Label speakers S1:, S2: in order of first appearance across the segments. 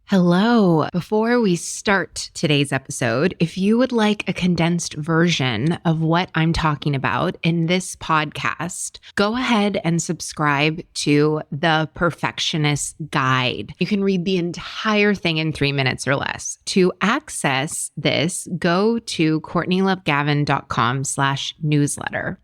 S1: Hello. Before we start today's episode, if you would like a condensed version of what I'm talking about in this podcast, go ahead and subscribe to the Perfectionist Guide. You can read the entire thing in 3 minutes or less. To access this, go to CourtneyLoveGavin.com/newsletter.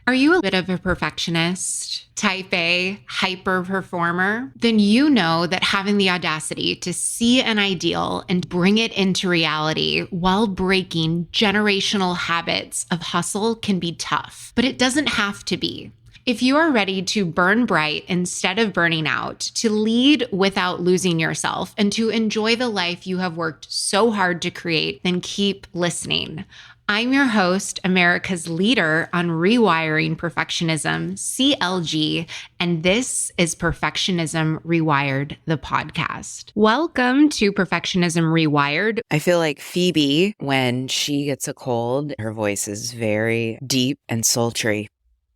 S1: Are you a bit of a perfectionist, type A, hyper performer? Then you know that having the audacity to see an ideal and bring it into reality while breaking generational habits of hustle can be tough, but it doesn't have to be. If you are ready to burn bright instead of burning out, to lead without losing yourself, and to enjoy the life you have worked so hard to create, then keep listening. I'm your host, America's leader on rewiring perfectionism, CLG, and this is Perfectionism Rewired, the podcast. Welcome to Perfectionism Rewired.
S2: I feel like Phoebe, when she gets a cold, her voice is very deep and sultry.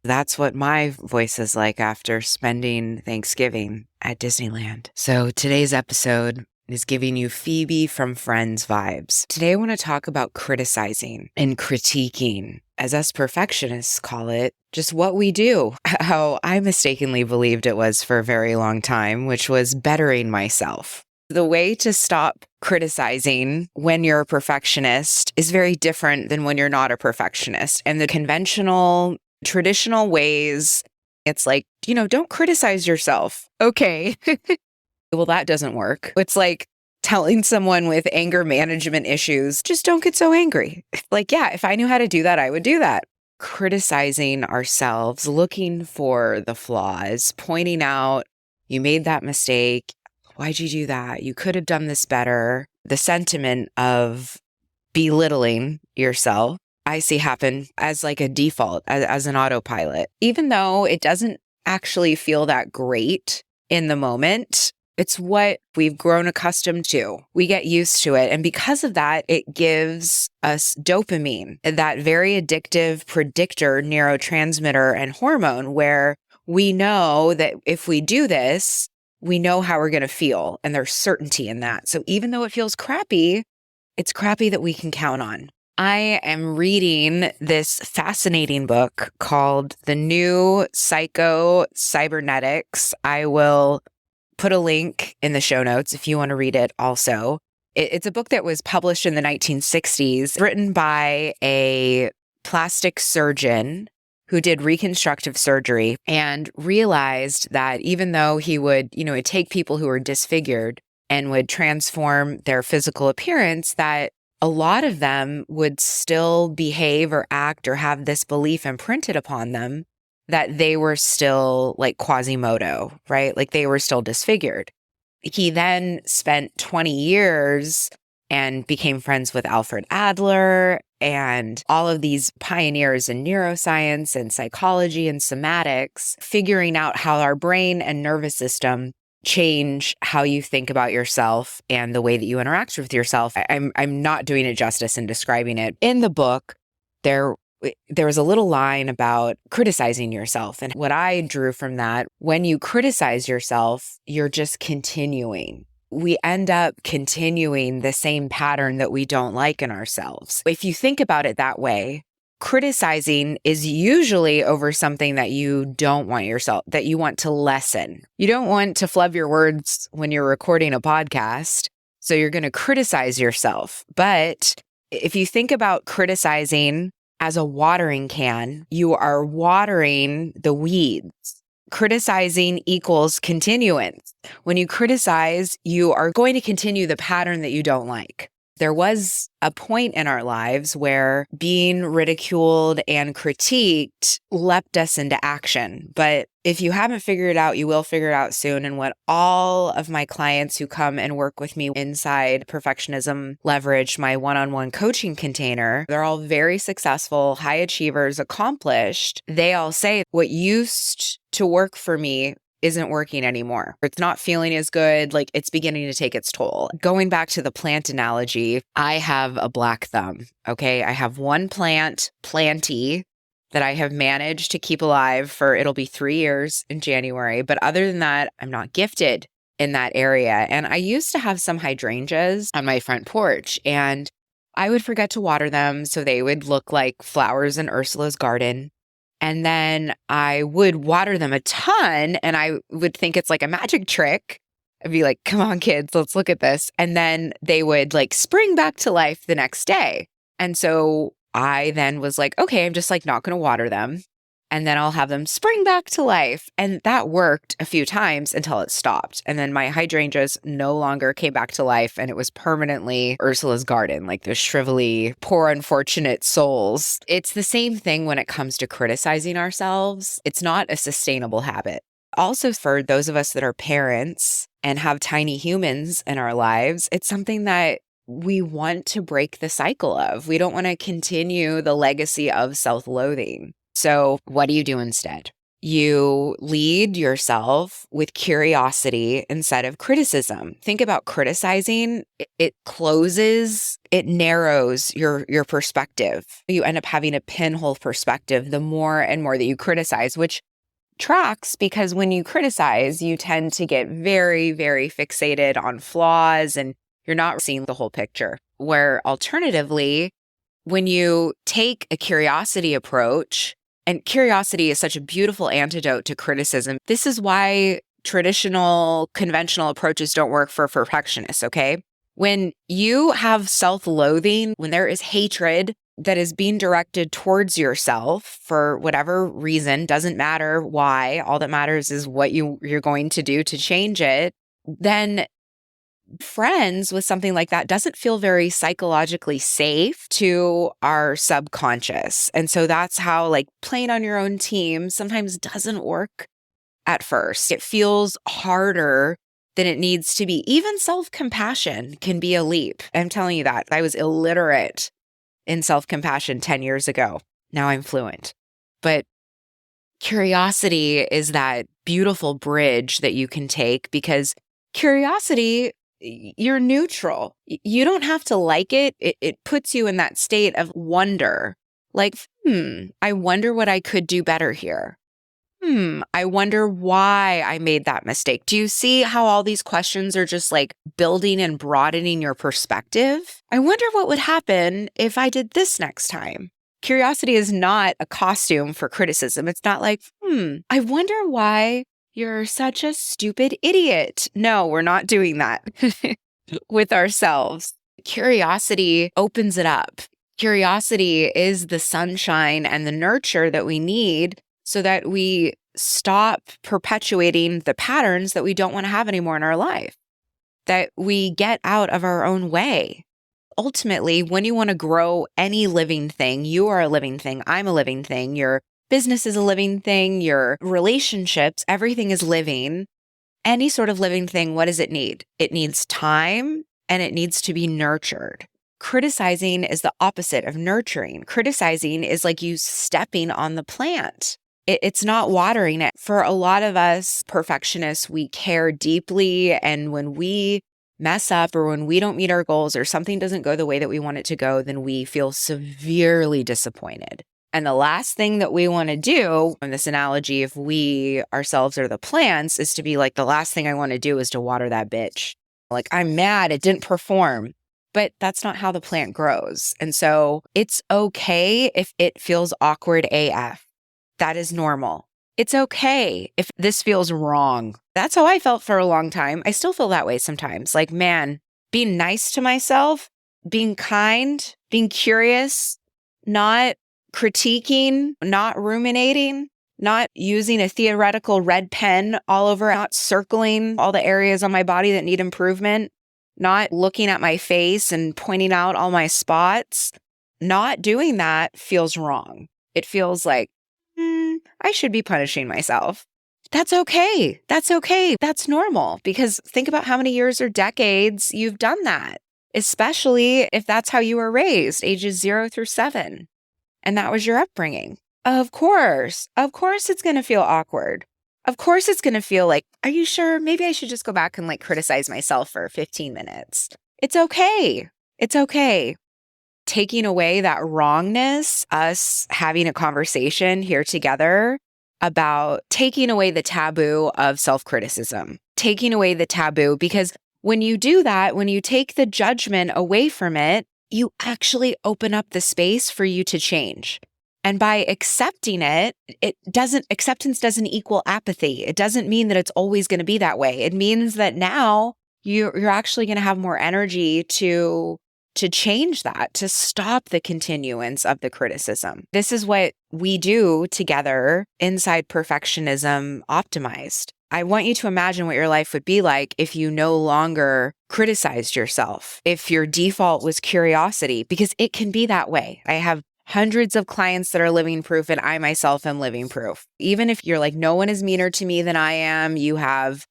S2: That's what my voice is like after spending Thanksgiving at Disneyland. So today's episode is giving you Phoebe from Friends vibes. Today I want to talk about criticizing and critiquing, as us perfectionists call it, just what we do. How I mistakenly believed it was for a very long time, which was bettering myself. The way to stop criticizing when you're a perfectionist is very different than when you're not a perfectionist. And the conventional, traditional ways, it's like, don't criticize yourself. Okay. Well, that doesn't work. It's like telling someone with anger management issues, just don't get so angry. Like, yeah, if I knew how to do that, I would do that. Criticizing ourselves, looking for the flaws, pointing out, you made that mistake. Why'd you do that? You could have done this better. The sentiment of belittling yourself, I see happen as like a default, as an autopilot. Even though it doesn't actually feel that great in the moment, it's what we've grown accustomed to. We get used to it. And because of that, it gives us dopamine, that very addictive predictor, neurotransmitter, and hormone, where we know that if we do this, we know how we're going to feel. And there's certainty in that. So even though it feels crappy, it's crappy that we can count on. I am reading this fascinating book called The New Psycho-Cybernetics. I will put a link in the show notes if you want to read it also. It's a book that was published in the 1960s, written by a plastic surgeon who did reconstructive surgery and realized that even though he would, take people who were disfigured and would transform their physical appearance, that a lot of them would still behave or act or have this belief imprinted upon them that they were still like Quasimodo, right? Like they were still disfigured. He then spent 20 years and became friends with Alfred Adler and all of these pioneers in neuroscience and psychology and somatics, figuring out how our brain and nervous system change how you think about yourself and the way that you interact with yourself. I'm not doing it justice in describing it. In the book, there was a little line about criticizing yourself. And what I drew from that, when you criticize yourself, you're just continuing. We end up continuing the same pattern that we don't like in ourselves. If you think about it that way, criticizing is usually over something that you don't want yourself, that you want to lessen. You don't want to flub your words when you're recording a podcast, so you're going to criticize yourself. But if you think about criticizing as a watering can, you are watering the weeds. Criticizing equals continuance. When you criticize, you are going to continue the pattern that you don't like. There was a point in our lives where being ridiculed and critiqued leapt us into action. But if you haven't figured it out, you will figure it out soon. And what all of my clients who come and work with me inside Perfectionism Leverage, my one-on-one coaching container, they're all very successful, high achievers, accomplished. They all say what used to work for me isn't working anymore. It's not feeling as good. Like it's beginning to take its toll. Going back to the plant analogy, I have a black thumb. Okay. I have one planty that I have managed to keep alive for, it'll be 3 years in January. But other than that, I'm not gifted in that area. And I used to have some hydrangeas on my front porch, and I would forget to water them. So they would look like flowers in Ursula's garden. And then I would water them a ton, and I would think it's like a magic trick. I'd be like, come on, kids, let's look at this. And then they would like spring back to life the next day. And so I then was like, okay, I'm just like not going to water them. And then I'll have them spring back to life. And that worked a few times until it stopped. And then my hydrangeas no longer came back to life. And it was permanently Ursula's garden, like the shrivelly, poor, unfortunate souls. It's the same thing when it comes to criticizing ourselves. It's not a sustainable habit. Also, for those of us that are parents and have tiny humans in our lives, it's something that we want to break the cycle of. We don't want to continue the legacy of self-loathing. So what do you do instead? You lead yourself with curiosity instead of criticism. Think about criticizing. It closes, it narrows your perspective. You end up having a pinhole perspective the more and more that you criticize, which tracks because when you criticize, you tend to get very, very fixated on flaws and you're not seeing the whole picture. Where alternatively, when you take a curiosity approach, and curiosity is such a beautiful antidote to criticism. This is why traditional, conventional approaches don't work for perfectionists, okay? When you have self-loathing, when there is hatred that is being directed towards yourself for whatever reason, doesn't matter why, all that matters is what you're going to do to change it, then friends with something like that doesn't feel very psychologically safe to our subconscious. And so that's how like playing on your own team sometimes doesn't work at first. It feels harder than it needs to be. Even self-compassion can be a leap. I'm telling you that. I was illiterate in self-compassion 10 years ago. Now I'm fluent. But curiosity is that beautiful bridge that you can take because curiosity, you're neutral. You don't have to like it. It puts you in that state of wonder. Like, I wonder what I could do better here. I wonder why I made that mistake. Do you see how all these questions are just like building and broadening your perspective? I wonder what would happen if I did this next time. Curiosity is not a costume for criticism. It's not like, I wonder why you're such a stupid idiot. No, we're not doing that with ourselves. Curiosity opens it up. Curiosity is the sunshine and the nurture that we need so that we stop perpetuating the patterns that we don't want to have anymore in our life, that we get out of our own way. Ultimately, when you want to grow any living thing, you are a living thing, I'm a living thing, your business is a living thing, your relationships, everything is living. Any sort of living thing, what does it need? It needs time and it needs to be nurtured. Criticizing is the opposite of nurturing. Criticizing is like you stepping on the plant. It's not watering it. For a lot of us perfectionists, we care deeply. And when we mess up or when we don't meet our goals or something doesn't go the way that we want it to go, then we feel severely disappointed. And the last thing that we want to do in this analogy, if we ourselves are the plants, is to be like, the last thing I want to do is to water that bitch. Like, I'm mad, it didn't perform. But that's not how the plant grows. And so it's okay if it feels awkward AF. That is normal. It's okay if this feels wrong. That's how I felt for a long time. I still feel that way sometimes. Like, man, being nice to myself, being kind, being curious, not critiquing, not ruminating, not using a theoretical red pen all over, not circling all the areas on my body that need improvement, not looking at my face and pointing out all my spots. Not doing that feels wrong. It feels like, I should be punishing myself. That's okay. That's okay. That's normal because think about how many years or decades you've done that, especially if that's how you were raised, ages 0 through 7. And that was your upbringing. Of course it's going to feel awkward. Of course it's going to feel like, are you sure? Maybe I should just go back and like criticize myself for 15 minutes. It's okay. It's okay. Taking away that wrongness, us having a conversation here together about taking away the taboo of self-criticism. taking away the taboo, because when you do that, when you take the judgment away from it, you actually open up the space for you to change. And by accepting it, acceptance doesn't equal apathy. It doesn't mean that it's always going to be that way. It means that now you're actually going to have more energy to change that, to stop the continuance of the criticism. This is what we do together inside Perfectionism Optimized. I want you to imagine what your life would be like if you no longer criticized yourself, if your default was curiosity, because it can be that way. I have hundreds of clients that are living proof, and I myself am living proof. Even if you're like, no one is meaner to me than I am, you have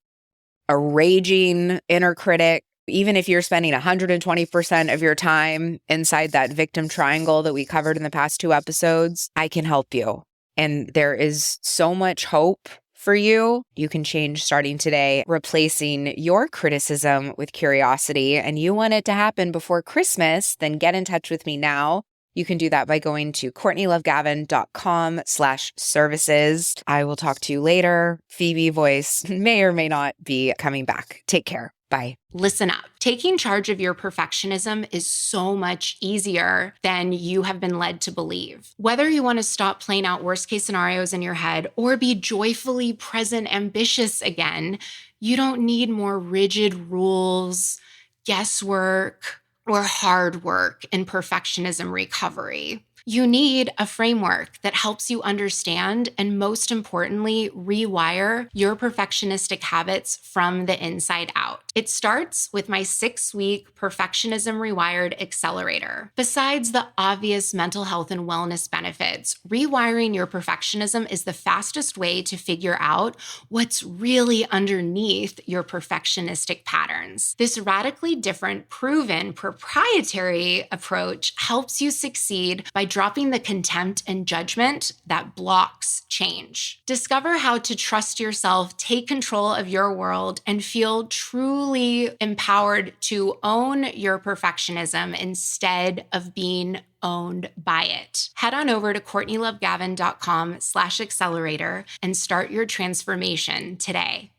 S2: a raging inner critic. Even if you're spending 120% of your time inside that victim triangle that we covered in the past 2 episodes, I can help you. And there is so much hope for you. You can change starting today, replacing your criticism with curiosity. And you want it to happen before Christmas, then get in touch with me now. You can do that by going to CourtneyLoveGavin.com/services. I will talk to you later. Phoebe voice may or may not be coming back. Take care. Bye.
S1: Listen up. Taking charge of your perfectionism is so much easier than you have been led to believe. Whether you want to stop playing out worst case scenarios in your head or be joyfully present, ambitious again, you don't need more rigid rules, guesswork, or hard work in perfectionism recovery. You need a framework that helps you understand and, most importantly, rewire your perfectionistic habits from the inside out. It starts with my 6-week Perfectionism Rewired Accelerator. Besides the obvious mental health and wellness benefits, rewiring your perfectionism is the fastest way to figure out what's really underneath your perfectionistic patterns. This radically different, proven, proprietary approach helps you succeed by dropping the contempt and judgment that blocks change. Discover how to trust yourself, take control of your world, and feel truly empowered to own your perfectionism instead of being owned by it. Head on over to CourtneyLoveGavin.com/accelerator and start your transformation today.